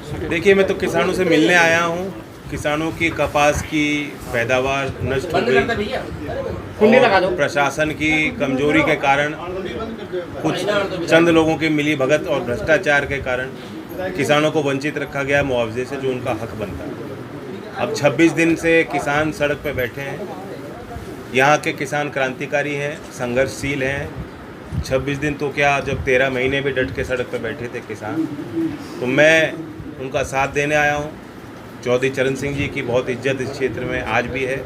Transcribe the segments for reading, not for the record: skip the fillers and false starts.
देखिए, मैं तो किसानों से मिलने आया हूँ। किसानों की कपास की पैदावार नष्ट हो गई और प्रशासन की कमजोरी के कारण, कुछ चंद लोगों की मिली भगत और भ्रष्टाचार के कारण किसानों को वंचित रखा गया मुआवजे से, जो उनका हक बनता है। अब 26 दिन से किसान सड़क पर बैठे हैं। यहाँ के किसान क्रांतिकारी हैं, संघर्षशील हैं। 26 दिन तो क्या, जब 13 महीने भी डट के सड़क पर बैठे थे किसान, तो मैं उनका साथ देने आया हूँ। चौधरी चरण सिंह जी की बहुत इज्जत इस क्षेत्र में आज भी है।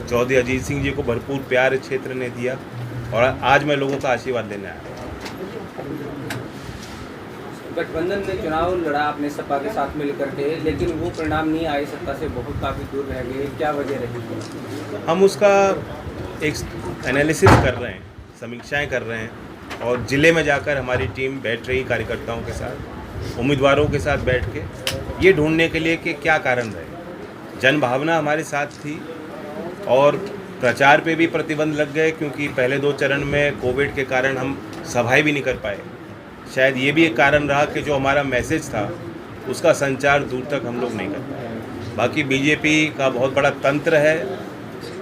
चौधरी अजीत सिंह जी को भरपूर प्यार इस क्षेत्र ने दिया और आज मैं लोगों का आशीर्वाद लेने आया हूँ। गठबंधन ने चुनाव लड़ा अपने सपा के साथ मिलकर के, लेकिन वो परिणाम नहीं आए, सत्ता से बहुत काफ़ी दूर रह गए। क्या वजह रही? हम उसका एक एनालिसिस कर रहे हैं, समीक्षाएं कर रहे हैं और ज़िले में जाकर हमारी टीम बैठ रही, कार्यकर्ताओं के साथ, उम्मीदवारों के साथ बैठ के ये ढूंढने के लिए कि क्या कारण रहे। जन भावना हमारे साथ थी और प्रचार पे भी प्रतिबंध लग गए, क्योंकि पहले 2 चरण में कोविड के कारण हम सभाएं भी नहीं कर पाए। शायद ये भी एक कारण रहा कि जो हमारा मैसेज था उसका संचार दूर तक हम लोग नहीं कर पाए। बाकी बीजेपी का बहुत बड़ा तंत्र है।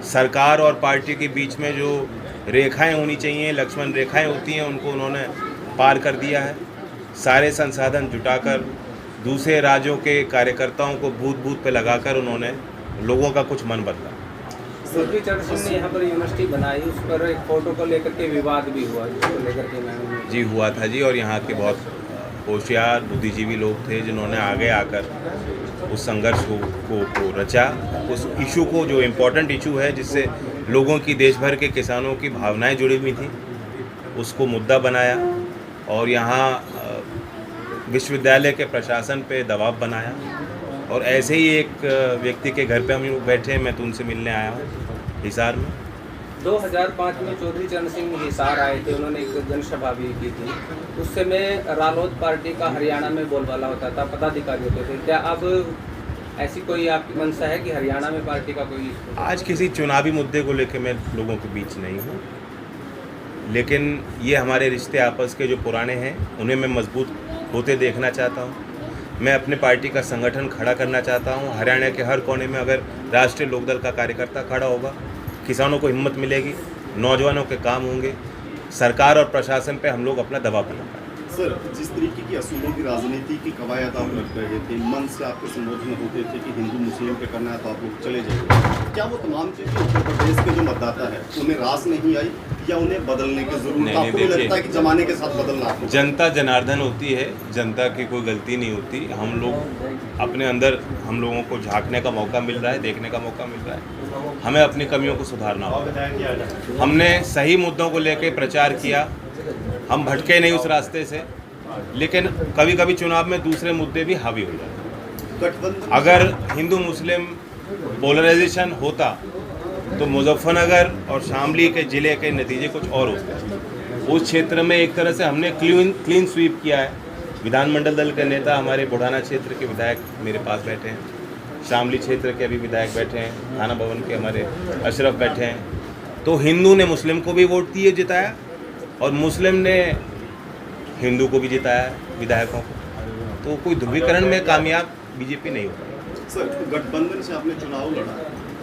सरकार और पार्टी के बीच में जो रेखाएं होनी चाहिए, लक्ष्मण रेखाएं होती हैं, उनको उन्होंने पार कर दिया है। सारे संसाधन जुटाकर दूसरे राज्यों के कार्यकर्ताओं को बूथ बूथ पे लगाकर उन्होंने लोगों का कुछ मन बदला। चौधरी चरण सिंह ने यहाँ पर यूनिवर्सिटी बनाई, उस पर एक फोटो को लेकर के विवाद भी हुआ, जिसको लेकर के मैं जी हुआ था जी। और यहाँ के बहुत होशियार बुद्धिजीवी लोग थे जिन्होंने आगे आकर उस संघर्ष को रचा, उस इशू को, जो इम्पोर्टेंट इशू है जिससे लोगों की, देश भर के किसानों की भावनाएं जुड़ी हुई थी, उसको मुद्दा बनाया और यहाँ विश्वविद्यालय के प्रशासन पे दबाव बनाया। और ऐसे ही एक व्यक्ति के घर पे हम लोग बैठे हैं, मैं तो उनसे मिलने आया हूँ हिसार में। 2005 में चौधरी चरण सिंह हिसार आए थे, उन्होंने एक जनसभा भी की थी। उस समय रालोद पार्टी का हरियाणा में बोलबाला होता था, पदाधिकारी होते थे। क्या अब ऐसी कोई आपकी मंशा है कि हरियाणा में पार्टी का कोई? आज किसी चुनावी मुद्दे को लेकर मैं लोगों के बीच नहीं हूँ, लेकिन ये हमारे रिश्ते आपस के जो पुराने हैं उन्हें मैं मजबूत होते देखना चाहता हूँ। मैं अपने पार्टी का संगठन खड़ा करना चाहता हूँ। हरियाणा के हर कोने में अगर राष्ट्रीय लोकदल का कार्यकर्ता खड़ा होगा, किसानों को हिम्मत मिलेगी, नौजवानों के काम होंगे, सरकार और प्रशासन पे हम लोग अपना दबाव बना पाएंगे। सर, जिस तरीके की असूलों की राजनीति की कवायद आप रख रहे थे, मन से आपके संबोधन होते थे कि हिंदू मुस्लिम पे करना है तो आप लोग चले जाइए, क्या वो तमाम चीज़ें उत्तर प्रदेश के जो मतदाता है उन्हें रास नहीं आई या उन्हें बदलने की जरूरत? आपको नहीं लगता है कि जमाने के साथ बदलना? जनता जनार्दन होती है, जनता की कोई गलती नहीं होती। हम लोग अपने अंदर, हम लोगों को झांकने का मौका मिल रहा है, देखने का मौका मिल रहा है। हमें अपनी कमियों को सुधारना होगा। हमने सही मुद्दों को लेकर प्रचार किया, हम भटके नहीं उस रास्ते से, लेकिन कभी कभी चुनाव में दूसरे मुद्दे भी हावी हो जाते। अगर हिंदू मुस्लिम पोलराइजेशन होता तो मुजफ्फरनगर और शामली के ज़िले के नतीजे कुछ और होते। उस क्षेत्र में एक तरह से हमने क्लीन स्वीप किया है। विधानमंडल दल के नेता, हमारे बुढ़ाना क्षेत्र के विधायक मेरे पास बैठे हैं, शामली क्षेत्र के अभी विधायक बैठे हैं, थाना भवन के हमारे अशरफ बैठे हैं। तो हिंदू ने मुस्लिम को भी वोट दिए, जिताया, और मुस्लिम ने हिंदू को भी जिताया, विधायकों को। तो कोई ध्रुवीकरण में कामयाब बीजेपी नहीं हो पाई। सर, गठबंधन से आपने चुनाव लड़ा,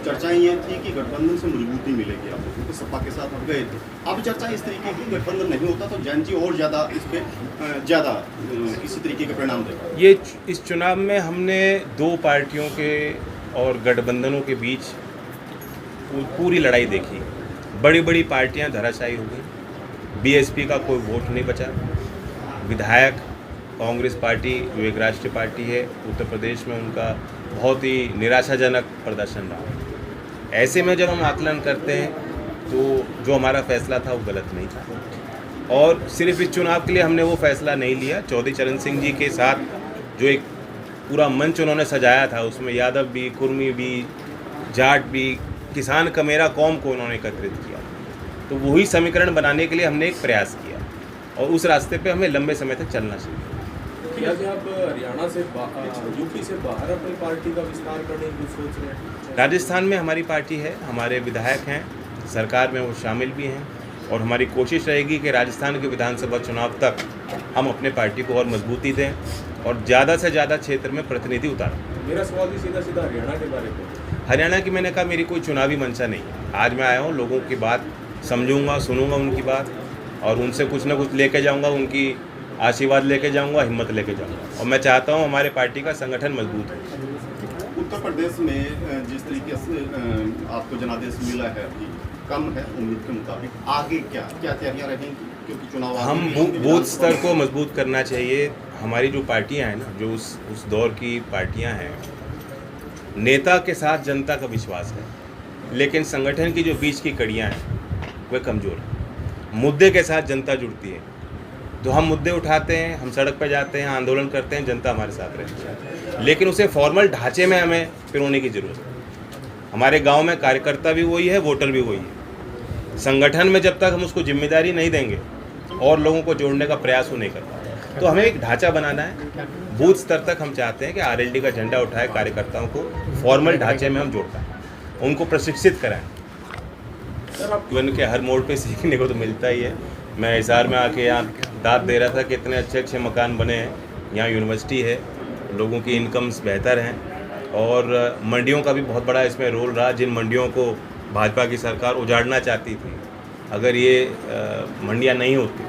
चर्चाएं ये थी कि गठबंधन से मजबूती मिलेगी आपको, क्योंकि सपा के साथ आप गए थे। अब चर्चा इस तरीके की, गठबंधन नहीं होता तो जैन जी और ज़्यादा इस पर ज़्यादा इसी तरीके के परिणाम देगा। ये इस चुनाव में हमने 2 पार्टियों के और गठबंधनों के बीच पूरी लड़ाई देखी। बड़ी बड़ी पार्टियां धराशायी हो गई, बीएसपी का कोई वोट नहीं बचा। विधायक कांग्रेस पार्टी, जो एक राष्ट्रीय पार्टी है, उत्तर प्रदेश में उनका बहुत ही निराशाजनक प्रदर्शन रहा। ऐसे में जब हम आकलन करते हैं तो जो हमारा फैसला था वो गलत नहीं था, और सिर्फ इस चुनाव के लिए हमने वो फैसला नहीं लिया। चौधरी चरण सिंह जी के साथ जो एक पूरा मंच उन्होंने सजाया था, उसमें यादव भी, कुर्मी भी, जाट भी, किसान कमेरा कौम को उन्होंने एकत्रित किया। तो वही समीकरण बनाने के लिए हमने एक प्रयास किया और उस रास्ते पे हमें लंबे समय तक चलना चाहिए। आप हरियाणा से, यूपी से बाहर अपनी पार्टी का विस्तार करने की सोच रहे हैं? राजस्थान में हमारी पार्टी है, हमारे विधायक हैं, सरकार में वो शामिल भी हैं, और हमारी कोशिश रहेगी कि राजस्थान के विधानसभा चुनाव तक हम अपने पार्टी को और मजबूती दें और ज़्यादा से ज़्यादा क्षेत्र में प्रतिनिधि उतारा। मेरा सवाल भी सीधा सीधा हरियाणा के बारे में। हरियाणा की मैंने कहा मेरी कोई चुनावी मंशा नहीं है। आज मैं आया हूँ, लोगों की बात समझूंगा, सुनूंगा उनकी बात और उनसे कुछ ना कुछ लेके जाऊंगा, उनकी आशीर्वाद लेके जाऊंगा, हिम्मत लेके जाऊंगा। और मैं चाहता हूँ हमारे पार्टी का संगठन मजबूत हो। उत्तर प्रदेश में जिस तरीके से आपको जनादेश मिला है अभी कम है उम्मीद के मुताबिक, आगे क्या क्या तैयारियां रहेंगी क्योंकि चुनाव हम बूथ स्तर को मजबूत करना चाहिए। हमारी जो पार्टियां हैं ना, जो उस दौर की पार्टियां हैं, नेता के साथ जनता का विश्वास है, लेकिन संगठन की जो बीच की कड़ियां हैं वह कमज़ोर है। मुद्दे के साथ जनता जुड़ती है, तो हम मुद्दे उठाते हैं, हम सड़क पर जाते हैं, आंदोलन करते हैं, जनता हमारे साथ रहती है, लेकिन उसे फॉर्मल ढांचे में हमें पिरोने की ज़रूरत है। हमारे गांव में कार्यकर्ता भी वही है, वोटर भी वही है। संगठन में जब तक हम उसको जिम्मेदारी नहीं देंगे और लोगों को जोड़ने का प्रयास वो नहीं कर पाते। तो हमें एक ढांचा बनाना है। बूथ स्तर तक हम चाहते हैं कि आरएलडी का झंडा उठाए, कार्यकर्ताओं को फॉर्मल ढांचे में हम जोड़ पाएँ, उनको प्रशिक्षित कराएं। जीवन के हर मोड़ पे सीखने को तो मिलता ही है। मैं हिसार में आके यहाँ दाद दे रहा था कि इतने अच्छे अच्छे मकान बने हैं, यहाँ यूनिवर्सिटी है, लोगों की इनकम्स बेहतर हैं और मंडियों का भी बहुत बड़ा इसमें रोल रहा। जिन मंडियों को भाजपा की सरकार उजाड़ना चाहती थी, अगर ये मंडियाँ नहीं होती,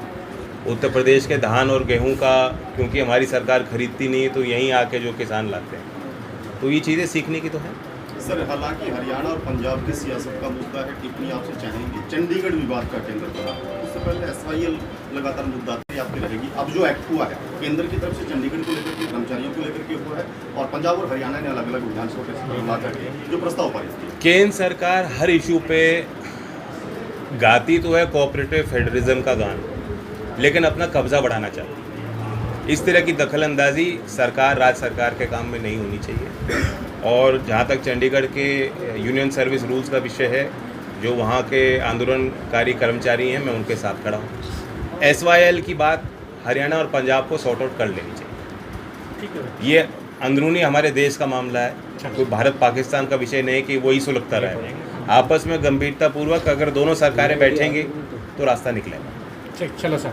उत्तर प्रदेश के धान और गेहूं का क्योंकि हमारी सरकार खरीदती नहीं है, तो यहीं आके जो किसान लाते हैं, तो ये चीज़ें सीखने की तो है। सर, हालांकि हरियाणा और पंजाब की सियासत का मुद्दा है, टिप्पणी आपसे चाहेंगे। चंडीगढ़ विवाद का केंद्र बना, उससे पहले एसवाईएल लगातार मुद्दा आपकी रहेगी। अब जो एक्ट हुआ है केंद्र की तरफ से चंडीगढ़ को लेकर के, कर्मचारियों को लेकर के हुआ है और पंजाब और हरियाणा ने अलग अलग विधानसभा के जो प्रस्ताव पारित किए। केंद्र सरकार हर इशू पे गाती तो है कोऑपरेटिव फेडरलिज्म का गान, लेकिन अपना कब्जा बढ़ाना चाहती है। इस तरह की दखलंदाजी सरकार, राज्य सरकार के काम में नहीं होनी चाहिए। और जहाँ तक चंडीगढ़ के यूनियन सर्विस रूल्स का विषय है, जो वहाँ के आंदोलनकारी कर्मचारी हैं, मैं उनके साथ खड़ा हूँ। एसवाईएल की बात हरियाणा और पंजाब को सॉर्ट आउट कर लेनी चाहिए। ये अंदरूनी हमारे देश का मामला है, कोई भारत पाकिस्तान का विषय नहीं कि वही सुलगता रहे। आपस में गंभीरतापूर्वक अगर दोनों सरकारें बैठेंगी तो रास्ता निकलेगा। चलो सर।